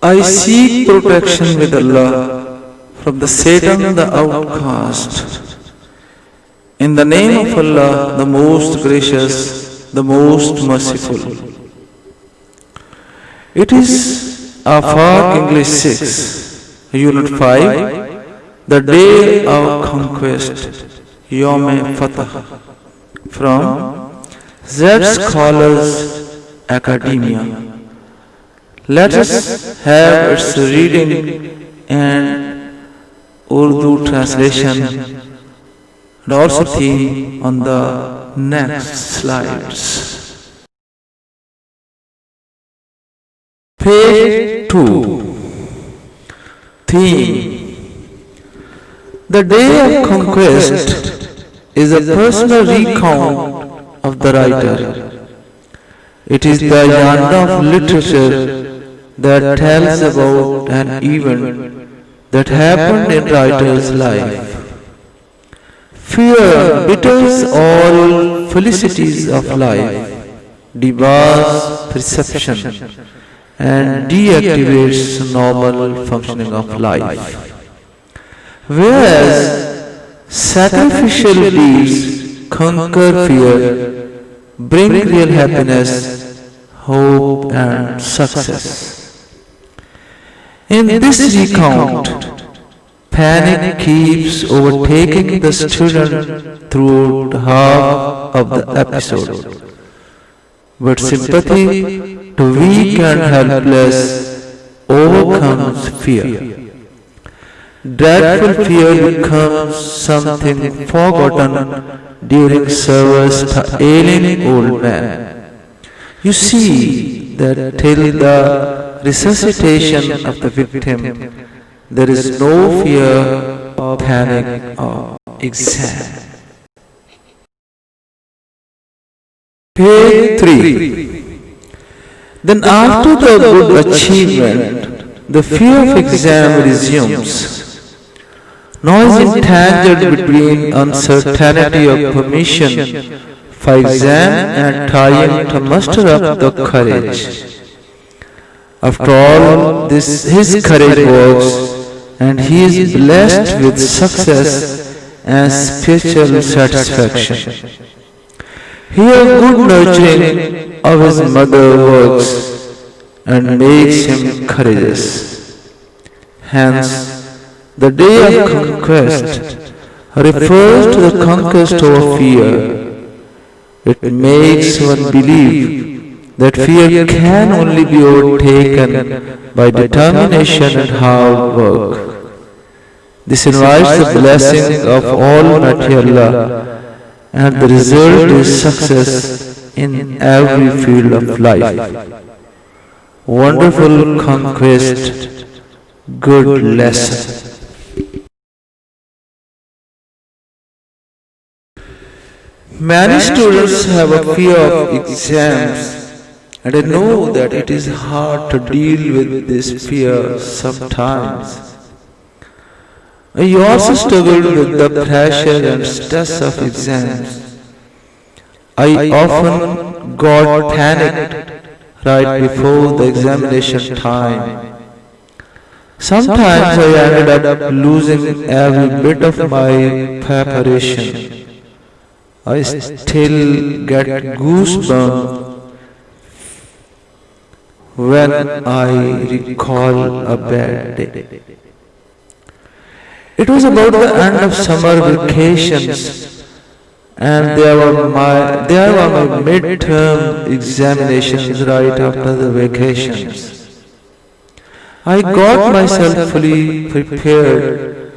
I seek protection with Allah from the Satan the outcast. In the name of Allah, the most gracious, the most merciful. It is Afaq English 6, Unit 5, The Day of Conquest, Yom Fatah, from Z Scholars Academia. Let us have its reading and Urdu translation and also theme on the next slides. Page 2. Theme. The Day of Conquest is a personal recount of the writer. It is the genre of literature that tells about an event that happened in writer's life. Fear bitters all felicities of life, debars perception, and deactivates normal functioning of life. Whereas sacrificial deeds conquer fear, bring real happiness, hope, and success. In this recount, panic keeps overtaking the student throughout half of the episode, but sympathy to weak and helpless overcomes fear. Dreadful fear becomes something forgotten during service to ailing old man. You see that till the resuscitation of the victim, there is no fear or panic or exam. Page 3. Then after the good achievement, the fear of exam resumes. Now is entangled between uncertainty of permission for exam and trying to muster up the courage. After all, his courage works, and he is blessed with success and spiritual satisfaction. Here good nurturing of his mother works and makes him courageous. Hence, the day of conquest refers to the conquest over fear. It makes one believe that fear can only be overtaken by determination and hard work. This invites the blessing of Almighty Allah, and the result is success in every field of life. Wonderful conquest, good lesson. Many students have a fear of exams, and I know that it is hard to deal with this fear sometimes. I also struggled with the pressure and stress of exams. I often got panicked right before the examination time. Sometimes I ended up losing every bit of my preparation. I still get goosebumps when I recall a bad day. It was about the end of summer vacations, and there were my midterm examinations right after the vacations. I got myself fully prepared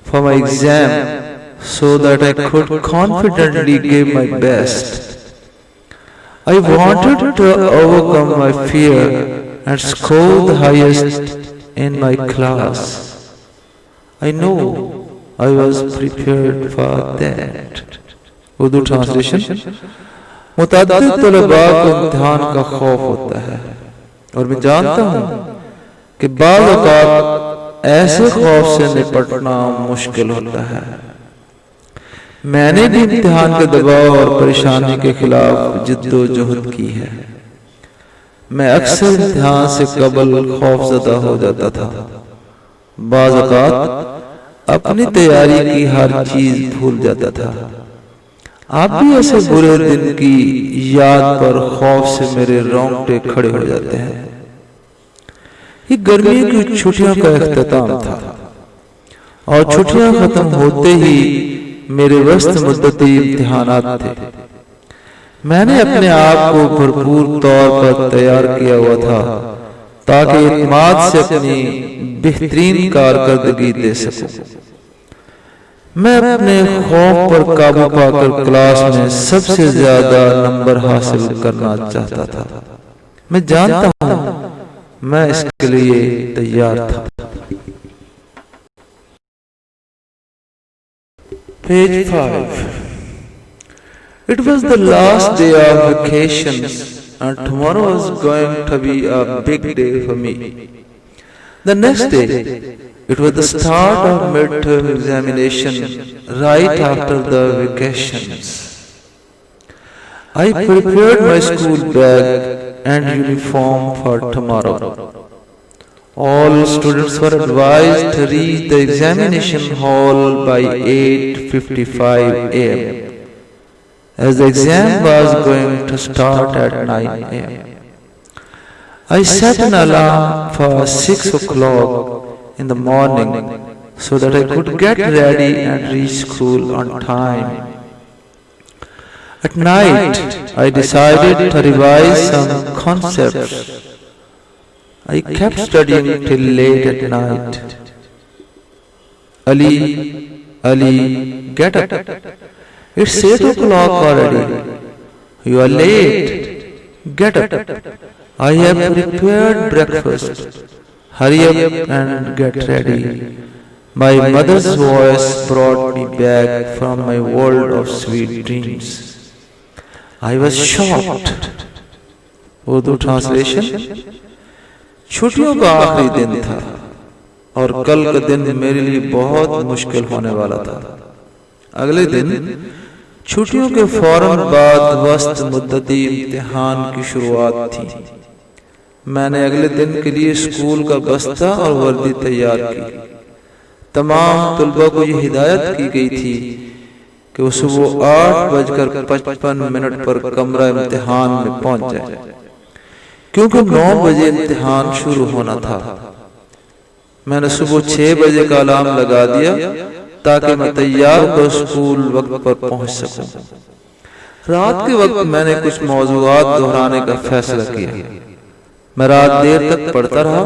for my exam so that I could confidently give my best. I wanted to overcome my fear and score the highest in my class. I know I was prepared for that. Urdu translation. मुतअद्दिद तलबा को इम्तिहान का खौफ होता है, और मैं जानता हूँ कि बाज़ औक़ात ऐसे खौफ से निपटना मुश्किल होता है। मैंने भी इम्तिहान के दबाव और परेशानी के खिलाफ जिद्दोजहद की है। میں اکثر امتحان سے قبل خوف زدہ ہو جاتا تھا. بعض اوقات اپنی تیاری کی ہر چیز بھول جاتا تھا. آپ بھی ایسے برے دن کی یاد پر خوف سے میرے رونگٹے کھڑے ہو جاتے ہیں. یہ گرمی کی چھٹیوں کا اختتام تھا اور چھٹیاں ختم ہوتے ہی میرے وسط مدتی امتحانات تھے. میں نے اپنے آپ کو بھرپور طور پر تیار کیا ہوا تھا تاکہ اعتماد سے اپنی بہترین کارکردگی دے سکوں. میں اپنے خوف پر قابو پا کر کلاس میں سب سے زیادہ نمبر حاصل کرنا چاہتا تھا. میں جانتا ہوں میں اس کے لیے تیار تھا. Page 5. It was the last day of vacations and tomorrow was going to be a big day for me. The next day, it was the start of midterm examination right after the vacations. I prepared my school bag and uniform for tomorrow. All students were advised to reach the examination hall by 8:55 a.m. as the exam was going to start at 9 a.m. I set an alarm for 6 o'clock in the morning so that I could get ready and reach school on time. At night, I decided to revise some concepts. I kept studying till late at night. Ali, get up. It's 8 o'clock already. You are late. Get up. I have prepared breakfast. Hurry up and get ready. My mother's voice brought me back from my world of sweet dreams. I was shocked. Urdu translation. چھٹیوں کا آخری دن تھا اور کل کا دن میرے لیے بہت مشکل ہونے والا تھا. اگلے دن چھٹیوں کے فوراً بعد وسط مدتی امتحان کی شروعات تھی. میں نے اگلے دن کے لیے اسکول کا بستہ اور وردی تیار کی. تمام طلباء کو یہ ہدایت کی گئی تھی کہ وہ صبح 8:55 پر کمرہ امتحان میں پہنچ جائے کیونکہ 9 بجے امتحان شروع ہونا تھا. میں نے صبح 6 بجے کا الارم لگا دیا تاکہ میں تیار ہو کر اسکول وقت پر پہنچ سکوں. رات کے وقت میں نے کچھ موضوعات دہرانے کا فیصلہ کیا. میں رات دیر تک پڑھتا رہا.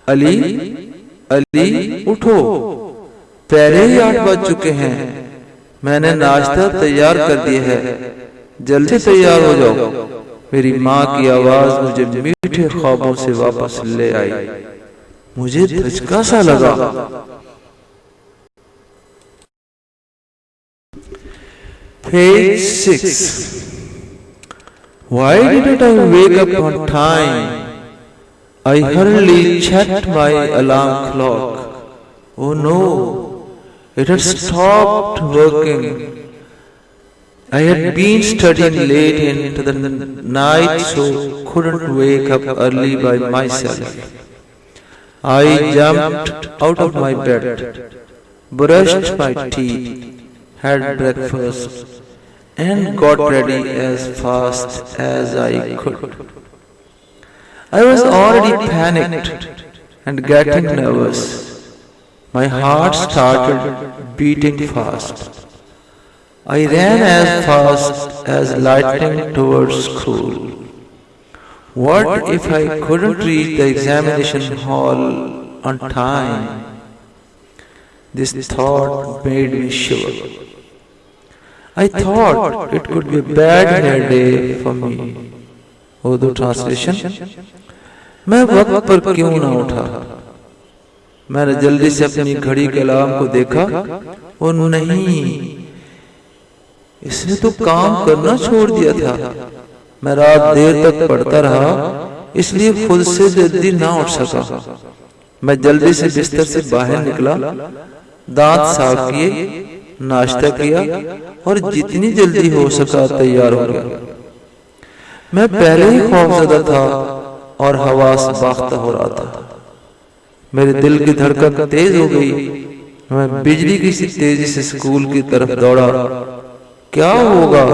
علی اٹھو، پہلے ہی 8 بج چکے ہیں. میں نے ناشتہ تیار کر دیا ہے، جلدی تیار ہو جاؤ. میری ماں کی آواز مجھے میٹھے خوابوں سے واپس لے آئی. مجھے دھچکا سا لگا. Page 6. Why didn't I wake up on time? I hurriedly checked my alarm clock. Oh no, it had stopped working. I had been studying late into the night, so couldn't wake up early by myself. I jumped out of my bed, brushed my teeth, had breakfast, and got ready as fast as I could. I was already panicked and getting nervous. My heart started beating fast. I ran as fast as lightning towards school. What if I couldn't reach the examination hall on time? This thought made me shiver. I thought it could be a bad hair day for me. Urdu translation. میں وقت پر کیوں نہ اٹھا؟ میں نے جلدی سے اپنی گھڑی کے الارم کو دیکھا. اور نہیں، اس نے تو کام کرنا چھوڑ دیا تھا. میں رات دیر تک پڑھتا رہا، اس لیے خود سے جلدی نہ اٹھ سکا. میں جلدی سے بستر سے باہر نکلا، دانت صاف کیے، ناشتہ کیا اور جتنی جلدی ہو سکا تیار ہو گیا. میں پہلے ہی خوفزدہ تھا اور حواس باختہ ہو رہا تھا۔ میرے دل کی دھڑکن تیز ہو گئی۔ میں بجلی کی سی تیزی سے اسکول کی طرف دوڑا۔ کیا ہوگا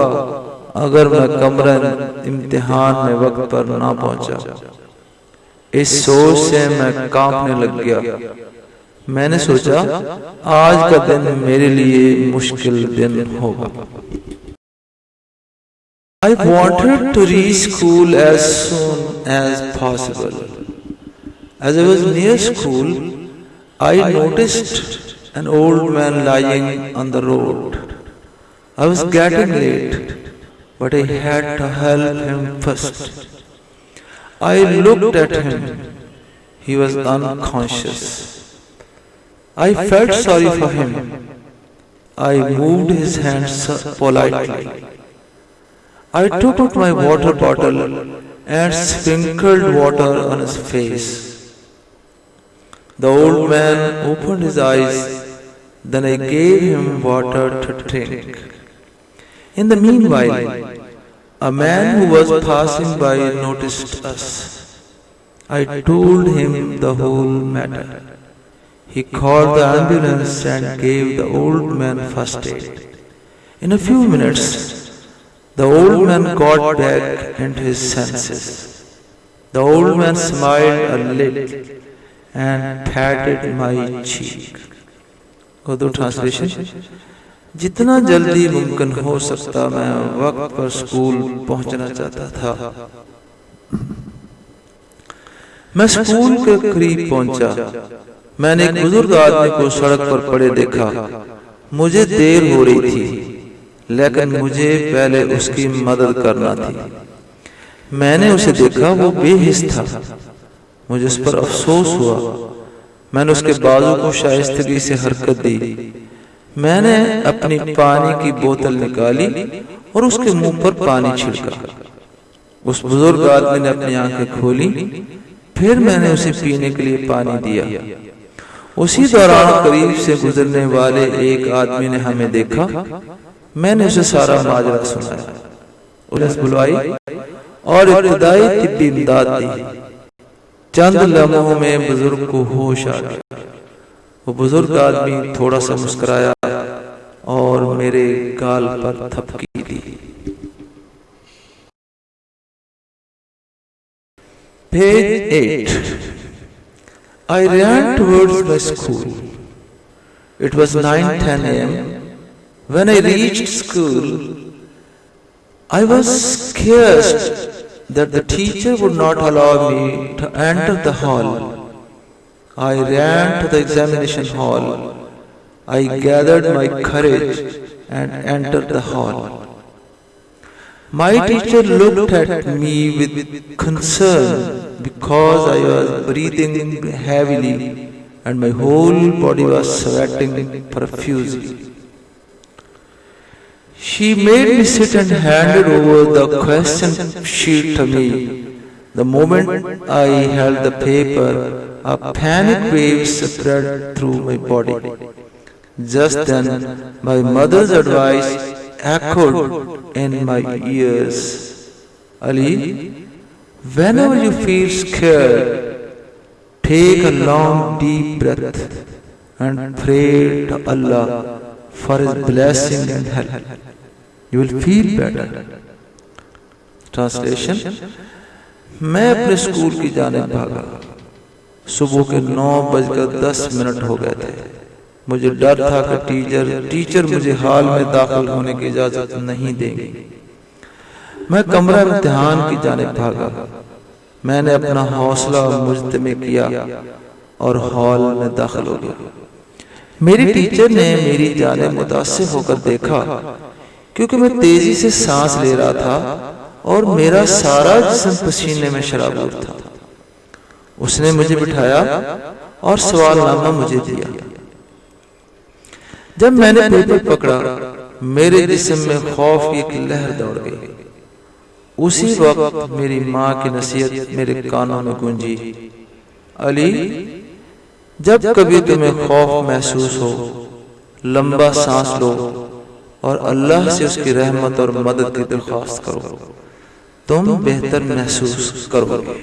اگر میں کمرہ امتحان میں وقت پر نہ پہنچا؟ اس سوچ سے میں کانپنے لگ گیا۔ میں نے سوچا آج کا دن میرے لیے مشکل دن ہوگا۔ I wanted to reach school as soon as possible. As I was near school, I noticed an old man lying on the road. I was getting late, but I had to help him first. I looked at him. He was unconscious. I felt sorry for him. I moved his hands politely. I took out my water bottle and sprinkled water on his face. The old man opened his eyes. Then I gave him water to drink. In the meanwhile, a man who was passing by noticed us. I told him the whole matter. He called the ambulance and gave the old man first aid. In a few minutes, the old man got back into his senses. The old man smiled a little and patted my cheek. Urdu translation: جتنا جلدی ممکن ہو سکتا میں وقت پر school پہنچنا چاہتا تھا۔ میں اسکول کے قریب پہنچا۔ میں نے ایک بزرگ آدمی کو سڑک پر پڑے دیکھا۔ مجھے دیر ہو رہی تھی، لیکن مجھے پہلے اس کی مدد کرنا تھی۔ میں نے اسے دیکھا، وہ بے حس تھا۔ مجھے اس پر افسوس ہوا۔ میں نے اس کے بازو کو شائستگی سے حرکت دی۔ میں نے اپنی پانی کی بوتل نکالی اور اس کے منہ پر پانی چھڑکا۔ اس بزرگ آدمی نے اپنی آنکھیں کھولی، پھر میں نے اسے پینے کے لیے پانی دیا۔ اسی دوران قریب سے گزرنے والے ایک آدمی نے ہمیں دیکھا۔ میں نے اسے سارا ماجرا سنایا۔ پولیس بلوائی اور ابتدائی طبی امداد دی۔ چند لمحوں میں بزرگ کو ہوش آ گیا۔ وہ بزرگ آدمی تھوڑا سا مسکرایا اور میرے گال پر تھپکی دی۔ Page 8. I ran towards my school. It was 9:10 a.m. When I reached school, I was scared that the teacher would not allow me to enter the hall. I ran to the examination hall. I gathered my courage and entered the hall. My teacher looked at me with concern because I was breathing heavily and my whole body was sweating profusely. She made me sit and handed over the question sheet to me. The moment I held the paper, a panic wave spread through my body. Just then, my mother's advice echoed in my ears. Ali, whenever you feel scared, take a long deep breath and pray to Allah for His blessing and help. You will feel better. Translation: میں اپنے school کی جانب بھاگا۔ صبح کے 9:10 ہو گئے تھے۔ مجھے ڈر تھا کہ ٹیچر مجھے ہال میں داخل ہونے کی اجازت نہیں دیں گی۔ میں کمرہ امتحان کی جانب بھاگا۔ میں نے اپنا حوصلہ مجتمع کیا اور ہال میں داخل ہو گیا۔ میری ٹیچر نے میری جانب متاثر ہو کر دیکھا، کیونکہ میں تیزی سے سانس لے رہا تھا اور میرا سارا جسم پسینے میں شرابور تھا۔ اس نے مجھے بٹھایا اور سوال نامہ مجھے دیا۔ جب میں نے پیپر پکڑا، میرے جسم میں خوف کی ایک لہر دوڑ گئی۔ اسی وقت میری ماں کی نصیحت میرے کانوں میں گونجی: علی، جب کبھی تمہیں خوف محسوس ہو، لمبا سانس لو اور اللہ سے اس کی رحمت اور مدد کی درخواست کرو۔ تم بہتر محسوس کرو گے۔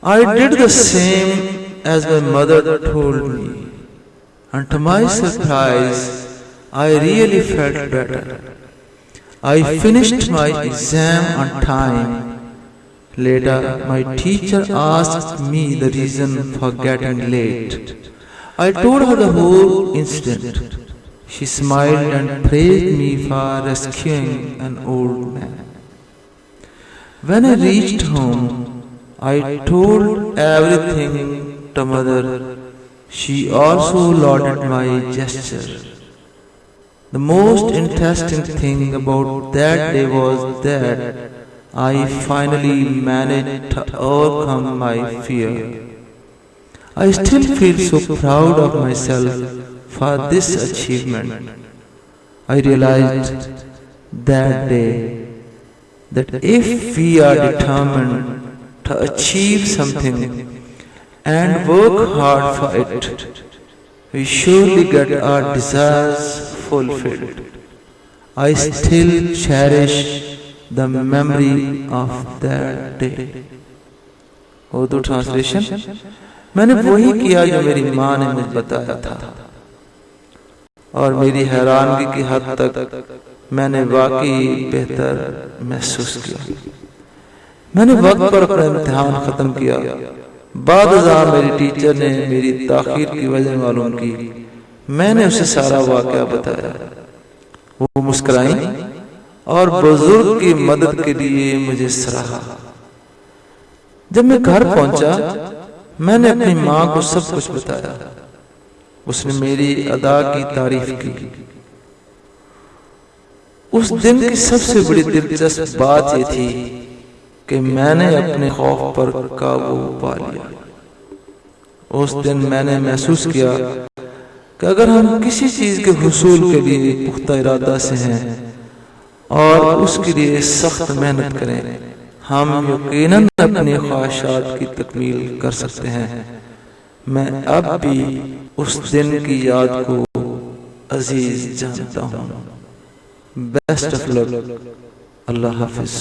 I did the same as my mother told me, and to my surprise, I really felt better. I finished my exam on time. Later, my teacher asked me the reason for getting late. I told her the whole incident. She smiled and praised me for rescuing an old man. When I reached home, I told everything to mother. She also lauded my gesture. The most interesting thing about that day was that I finally managed to overcome my fear. I still feel so proud of myself for this achievement. I realized that day that if we are determined to achieve something and work hard for it, we surely get our desires fulfilled. I still cherish the memory of that day. Urdu translation: میں نے وہی کیا جو میری ماں نے مجھے بتایا تھا، اور میری حیرانگی کی حد تک میں نے واقعی بہتر محسوس کیا۔ میں نے وقت پر اپنا امتحان ختم کیا۔ بعد ازاں میری ٹیچر نے میری تاخیر کی وجہ معلوم کی۔ میں نے اسے سارا واقعہ بتایا۔ وہ مسکرائیں اور بزرگ کی مدد کے لیے مجھے سراہا۔ جب میں گھر پہنچا، میں نے اپنی ماں کو سب کچھ بتایا۔ اس نے میری ادا کی تعریف کی۔ اس دن کی سب سے بڑی دلچسپ بات یہ تھی کہ میں نے اپنے خوف پر قابو پا لیا۔ اس دن میں نے محسوس کیا کہ اگر ہم کسی چیز کے حصول کے لیے پختہ ارادہ سے ہیں اور اس کے لیے سخت محنت کریں، ہم یقیناً اپنی خواہشات کی تکمیل کر سکتے ہیں۔ میں اب بھی اس دن کی یاد کو عزیز جانتا ہوں۔ بیسٹ آف لک۔ اللہ حافظ۔